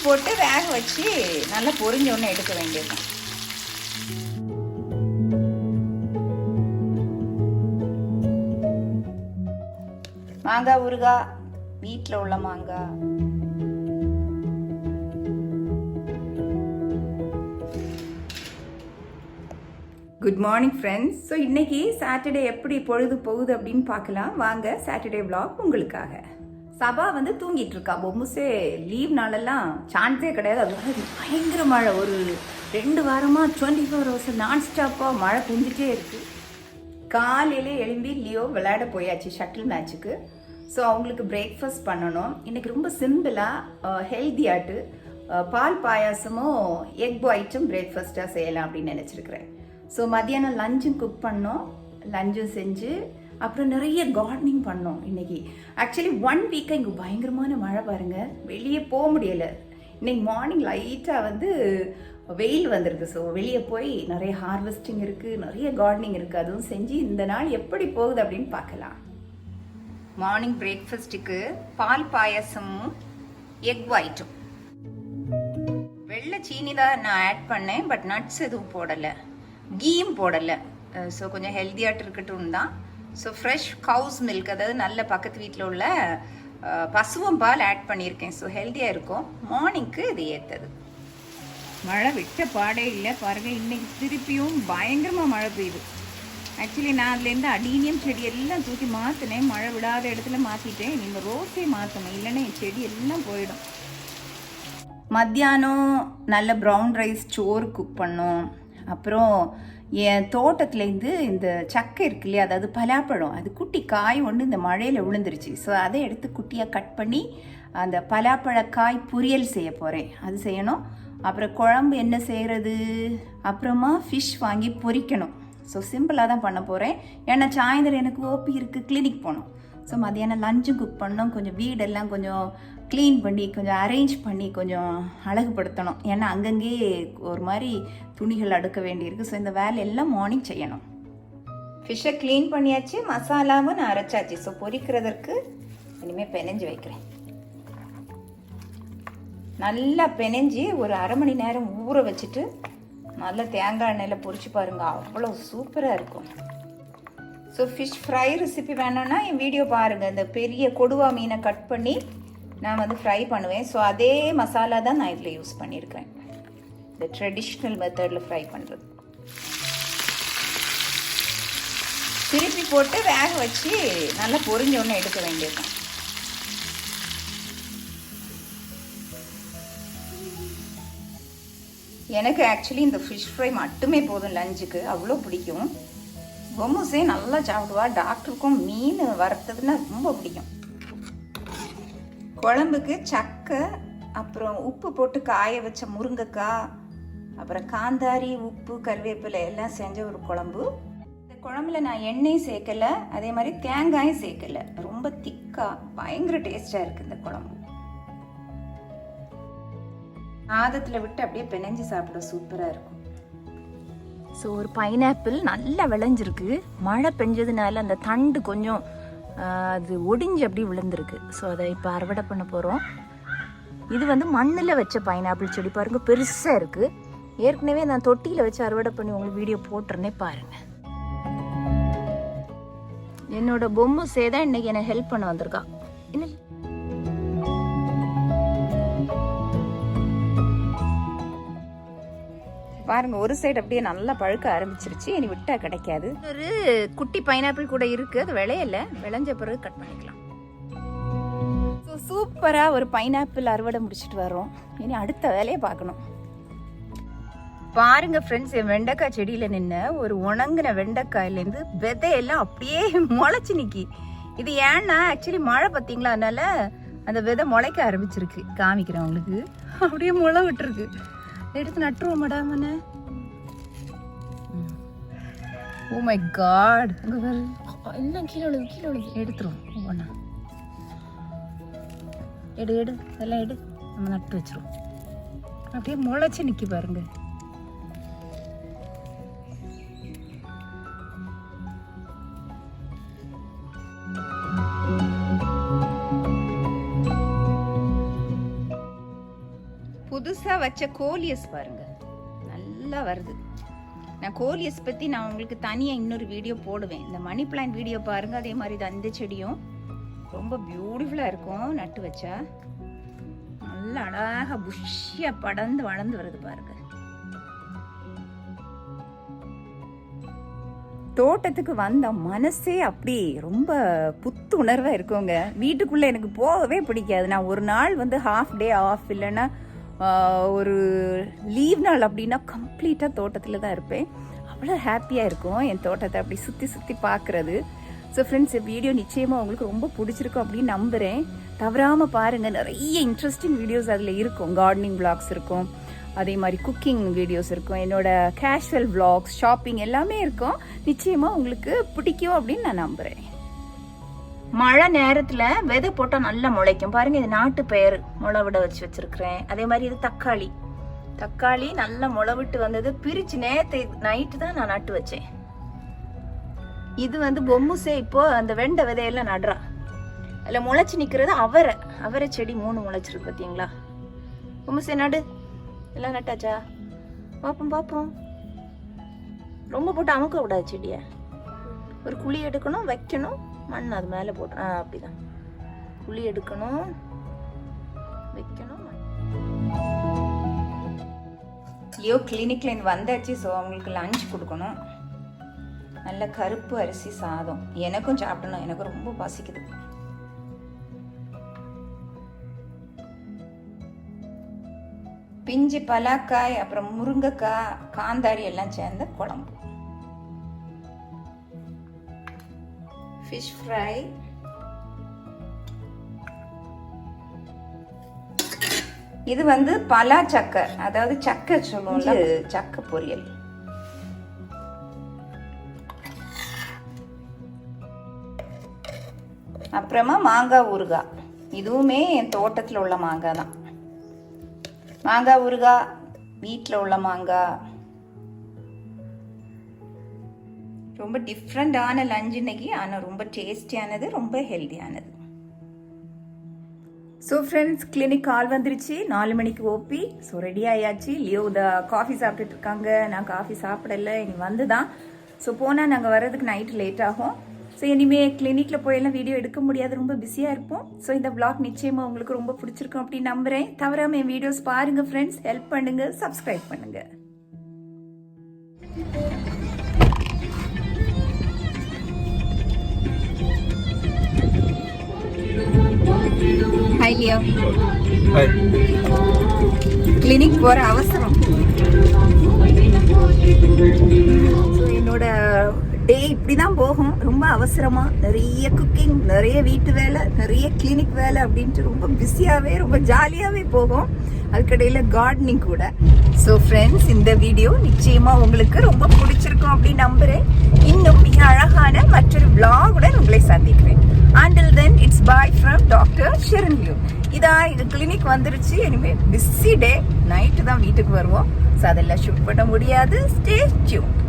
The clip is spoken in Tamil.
போட்டு வேக வச்சு நல்லா பொரிஞ்சோன்னு எடுக்க வேண்டியது. மாங்காய் ஊறுகாய், வீட்டில் உள்ள மாங்காய். Good morning friends. ஸோ இன்றைக்கி சாட்டர்டே எப்படி பொழுது போகுது அப்படின்னு பார்க்கலாம் வாங்க. சாட்டர்டே விளாக் உங்களுக்காக. சபா வந்து தூங்கிட்டு இருக்கா. பொம்முசே லீவ் நாளெல்லாம் சான்ஸே கிடையாது. அது பயங்கர மழை. ஒரு 2 வாரமாக 24 hours நான் ஸ்டாப்பாக மழை பெஞ்சிட்டே இருக்குது. காலையிலே எழும்பி லியோ விளையாட போயாச்சு ஷட்டில் மேட்ச்சுக்கு. ஸோ அவங்களுக்கு பிரேக்ஃபாஸ்ட் பண்ணணும். இன்றைக்கி ரொம்ப சிம்பிளாக ஹெல்த்தியாட்டு பால் பாயாசமும் எக் பாய்ட்டும் பிரேக்ஃபாஸ்ட்டாக செய்யலாம் அப்படின்னு நினச்சிருக்கிறேன். ஸோ மத்தியானம் லஞ்சும் குக் பண்ணோம். லஞ்சும் செஞ்சு அப்புறம் நிறைய கார்டனிங் பண்ணோம் இன்றைக்கி. ஆக்சுவலி 1 வீக்காக இங்கே பயங்கரமான மழை பாருங்கள். வெளியே போக முடியலை. இன்றைக்கி மார்னிங் லைட்டாக வந்து வெயில் வந்திருக்கு. ஸோ வெளியே போய் நிறைய ஹார்வெஸ்டிங் இருக்குது, நிறைய கார்டனிங் இருக்குது. அதுவும் செஞ்சு இந்த நாள் எப்படி போகுது அப்படின்னு பார்க்கலாம். மார்னிங் பிரேக்ஃபாஸ்ட்டுக்கு பால் பாயாசமும் எக் ஒயிட்டும். வெள்ளை சீனி தான் நான் ஆட் பண்ணேன், பட் நட்ஸ் எதுவும் போடலை, கீயும் போடலை. ஸோ கொஞ்சம் ஹெல்த்தியாட்டு இருக்கட்டும் தான். ஸோ ஃப்ரெஷ் கவுஸ் மில்க், அதாவது நல்ல பக்கத்து வீட்டில் உள்ள பசுவம் பால் ஆட் பண்ணியிருக்கேன். ஸோ ஹெல்த்தியாக இருக்கும். மார்னிங்க்கு இது ஏற்றது. மழை விட்ட பாடே இல்லை பாருங்கள். இன்றைக்கி திருப்பியும் பயங்கரமாக மழை பெய்யுது. ஆக்சுவலி நான் அதுலேருந்து அடீனியம் செடி எல்லாம் தூக்கி மாற்றினேன். மழை விடாத இடத்துல மாற்றிட்டேன். நீங்கள் ரோஸே மாற்றணும், இல்லைன்னா என் செடி எல்லாம் போயிடும். மத்தியானம் நல்ல ப்ரௌன் ரைஸ் சோறு குக் பண்ணோம். அப்புறம் என் தோட்டத்துலேருந்து இந்த சக்கை இருக்கு இல்லையா, அதாவது பலாப்பழம், அது குட்டி காய் ஒன்று இந்த மழையில் விழுந்துருச்சு. ஸோ அதை எடுத்து குட்டியாக கட் பண்ணி அந்த பலாப்பழக்காய் பொரியல் செய்ய போகிறேன். அது செய்யணும். அப்புறம் குழம்பு என்ன செய்கிறது, அப்புறமா ஃபிஷ் வாங்கி பொரிக்கணும். ஸோ சிம்பிளாக தான் பண்ண போகிறேன். ஏன்னா சாயந்தரம் எனக்கு ஓபி இருக்குது, கிளினிக் போகணும். ஸோ மதியானம் லஞ்சும் குக் பண்ணோம். கொஞ்சம் வீடெல்லாம் கொஞ்சம் க்ளீன் பண்ணி கொஞ்சம் அரேஞ்ச் பண்ணி கொஞ்சம் அழகுபடுத்தணும். ஏன்னா அங்கங்கே ஒரு மாதிரி துணிகள் அடுக்க வேண்டியிருக்கு. ஸோ இந்த வேலையெல்லாம் மார்னிங் செய்யணும். ஃபிஷ்ஷை க்ளீன் பண்ணியாச்சு, மசாலாவும் நான் அரைச்சாச்சு. ஸோ பொரிக்கிறதற்கு இனிமேல் பெனஞ்சு வைக்கிறேன். நல்லா பெனஞ்சி ஒரு 1/2 மணி நேரம் ஊற வச்சுட்டு நல்லா தேங்காய் எண்ணெயில் பொரிச்சு பாருங்கள், அவ்வளோ சூப்பராக இருக்கும். ஸோ ஃபிஷ் ஃப்ரை ரெசிபி வேணும்னா என் வீடியோ பாருங்கள். இந்த பெரிய கொடுவா மீனை கட் பண்ணி நான் வந்து ஃப்ரை பண்ணுவேன். ஸோ அதே மசாலா தான் நான் இதில் யூஸ் பண்ணியிருக்கிறேன். இந்த ட்ரெடிஷ்னல் மெத்தடில் ஃப்ரை பண்ணுறது. திருப்பி போட்டு வேக வச்சு நல்லா பொரிஞ்சோன்னு எடுக்க வேண்டியதுதான். எனக்கு ஆக்சுவலி இந்த ஃபிஷ் ஃப்ரை மட்டுமே போதும் லஞ்சுக்கு, அவ்வளோ பிடிக்கும். பொம்முசே நல்லா சாப்பிடுவா. டாக்டருக்கும் மீன் வறுத்ததுன்னா ரொம்ப பிடிக்கும். குழம்புக்கு சக்கை, அப்புறம் உப்பு போட்டு காய வச்ச முருங்கைக்காய், அப்புறம் காந்தாரி, உப்பு, கருவேப்பிலை எல்லாம் செஞ்ச ஒரு குழம்பு. இந்த குழம்புல நான் எண்ணெயும் சேர்க்கலை, அதே மாதிரி தேங்காயும் சேர்க்கலை. ரொம்ப திக்காக பயங்கர டேஸ்டாக இருக்குது இந்த குழம்பு. சாதத்தில் விட்டு அப்படியே பெனஞ்சு சாப்பிட சூப்பராக இருக்கும். ஸோ ஒரு பைனாப்பிள் நல்லா விளைஞ்சிருக்கு. மழை பெஞ்சதுனால அந்த தண்டு கொஞ்சம் அது ஒடிஞ்சு அப்படியே விழுந்திருக்கு. ஸோ அதை இப்போ அறுவடை பண்ண போகிறோம். இது வந்து மண்ணில் வச்ச பைனாப்பிள் செடி பாருங்க, பெருசாக இருக்குது. ஏற்கனவே நான் தொட்டியில் வச்சு அறுவடை பண்ணி உங்களுக்கு வீடியோ போட்டுறேனே பாருங்கள். என்னோட பொம்முசே தான் இன்னைக்கு என்னை ஹெல்ப் பண்ண வந்திருக்கா. என்ன பாருங்க, ஒரு சைடு அப்படியே நல்லா பழுக்க ஆரம்பிச்சிருச்சு. இனி விட்டா கிடைக்காது. ஒரு குட்டி பைனாப்பிள் கூட இருக்கு, அது விளையல. விளைஞ்ச பிறகு கட் பண்ணிக்கலாம். ஸோ சூப்பராக ஒரு பைனாப்பிள் அறுவடை முடிச்சுட்டு வரோம். இனி அடுத்த வேலையை பார்க்கணும். பாருங்க ஃப்ரெண்ட்ஸ், என் வெண்டைக்காய் செடியில் நின்று ஒரு உணங்கின வெண்டைக்காயிலேருந்து விதையெல்லாம் அப்படியே முளைச்சி நிற்கி. இது ஏன்னா ஆக்சுவலி மழை பார்த்தீங்களா, அதனால அந்த விதை முளைக்க ஆரம்பிச்சிருக்கு. காமிக்கிறேன் உங்களுக்கு. அப்படியே முளை விட்டுருக்கு. எடுத்து நட்டுருவோம் மேடம். ஓ மை காட், எல்லாம் கீழே விழுது. எடுத்துருவோம் ஒவ்வொன்றா. எடு அதெல்லாம் எடு, நம்ம நட்டு வச்சிருவோம். அப்படியே முளைச்சி நிற்கி பாருங்க. புதுசாக வச்ச கோலியஸ் பாருங்க, நல்லா வருது. நான் கோலியஸ் பற்றி நான் உங்களுக்கு தனியாக இன்னொரு வீடியோ போடுவேன். இந்த மணி பிளான்ட் வீடியோ பாருங்கள். அதே மாதிரி இது அந்த செடியும் ரொம்ப பியூட்டிஃபுல்லாக இருக்கும். நட்டு வச்சா நல்லா அழகாக புஷ்ஷியாக படர்ந்து வளர்ந்து வருது பாருங்க. தோட்டத்துக்கு வந்த மனசே அப்படி ரொம்ப புத்துணர்வாக இருக்குங்க. வீட்டுக்குள்ளே எனக்கு போகவே பிடிக்காது. நான் ஒரு நாள் வந்து ஹாஃப் டே ஆஃப் இல்லைன்னா ஒரு லீவ் நாள் அப்படின்னா கம்ப்ளீட்டாக தோட்டத்தில் தான் இருப்பேன். அவ்வளோ ஹாப்பியாக இருக்கும் என் தோட்டத்தை அப்படி சுற்றி சுற்றி பார்க்குறது. ஸோ ஃப்ரெண்ட்ஸ், வீடியோ நிச்சயமாக உங்களுக்கு ரொம்ப பிடிச்சிருக்கும் அப்படின்னு நம்புகிறேன். தவறாமல் பாருங்கள், நிறைய இன்ட்ரெஸ்டிங் வீடியோஸ் அதில் இருக்கும். கார்டனிங் விளாக்ஸ் இருக்கும், அதே மாதிரி குக்கிங் வீடியோஸ் இருக்கும், என்னோட கேஷுவல் விளாக்ஸ், ஷாப்பிங் எல்லாமே இருக்கும். நிச்சயமாக உங்களுக்கு பிடிக்கும் அப்படின்னு நான் நம்புகிறேன். மழை நேரத்தில் விதை போட்டால் நல்லா முளைக்கும் பாருங்கள். இது நாட்டு பயிர் முளை விட வச்சுருக்கிறேன். அதே மாதிரி இது தக்காளி நல்லா முளை விட்டு வந்தது. பிரித்து நேற்று நைட்டு தான் நான் நட்டு வச்சேன். இது வந்து பொம்முசே இப்போ அந்த வெண்டை விதையெல்லாம் நடுறா. அதில் முளைச்சி நிற்கிறது அவரை செடி 3 முளைச்சிருக்கு பார்த்தீங்களா. பொம்முசே நடு, எல்லாம் நட்டாச்சா? பார்ப்போம். ரொம்ப போட்டு அமுக்க விடாது செடியை. ஒரு குழி எடுக்கணும், வைக்கணும், மண் அது மேலே போட்டு அப்படிதான் குழி எடுக்கணும், வைக்கணும். லியோ கிளினிக்ல வந்தாச்சு. ஸோ அவங்களுக்கு லஞ்ச் கொடுக்கணும். நல்ல கருப்பு அரிசி சாதம். எனக்கும் சாப்பிடணும், எனக்கு ரொம்ப பசிக்குது. பிஞ்சு பலாக்காய், அப்புறம் முருங்கைக்காய், காந்தாரி எல்லாம் சேர்ந்த குழம்பு. Fish fry. இது வந்து பலா சக்கை, அதாவது சக்கை சொல்லுவோம்ல, சக்கை பொரியல். அப்புறமா மாங்காய் ஊறுகாய். இதுவுமே என் தோட்டத்தில் உள்ள மாங்காய் தான். மாங்காய் ஊறுகாய், வீட்டில் உள்ள மாங்காய். ரொம்ப டிஃப்ரெண்டான லஞ்ச் இன்னைக்கு, ஆனால் ரொம்ப டேஸ்டியானது, ரொம்ப ஹெல்த்தியானது. ஸோ ஃப்ரெண்ட்ஸ், கிளினிக் கால் வந்துருச்சு. 4 மணிக்கு ஓபி. ஸோ ரெடி ஆயாச்சு. லியோ காஃபி சாப்பிட்டுட்டு இருக்காங்க. நான் காஃபி சாப்பிடல, இனி வந்து தான். ஸோ போனால் நாங்கள் வர்றதுக்கு நைட்டு லேட் ஆகும். ஸோ இனிமேல் கிளினிக்கில் போயெல்லாம் வீடியோ எடுக்க முடியாது, ரொம்ப பிஸியாக இருப்போம். ஸோ இந்த vlog நிச்சயமாக உங்களுக்கு ரொம்ப பிடிச்சிருக்கும் அப்படின்னு நம்புகிறேன். தவறாமல் என் வீடியோஸ் பாருங்கள் ஃப்ரெண்ட்ஸ், ஹெல்ப் பண்ணுங்கள், சப்ஸ்கிரைப் பண்ணுங்கள். Hi Leo. கிளினிக் போகிற அவசரம். ஸோ என்னோட டே இப்படி தான் போகும், ரொம்ப அவசரமாக. நிறைய குக்கிங், நிறைய வீட்டு வேலை, நிறைய கிளினிக் வேலை அப்படின்ட்டு ரொம்ப பிஸியாகவே, ரொம்ப ஜாலியாகவே போகும். அதுக்கடையில் கார்டனிங் கூட. ஸோ ஃப்ரெண்ட்ஸ், இந்த வீடியோ நிச்சயமாக உங்களுக்கு ரொம்ப பிடிச்சிருக்கும் அப்படின்னு நம்புகிறேன். இன்னும் மிக அழகான மற்றொரு vlog-உடன் உங்களை சந்திக்கிறேன். Until then, it's bye from Dr. Sharanyu. இது கிளினிக் வந்துருச்சு. இனிமேல் பிஸி டே. நைட்டு தான் வீட்டுக்கு வருவோம். ஸோ அதெல்லாம் ஷூட் பண்ண முடியாது. Stay tuned.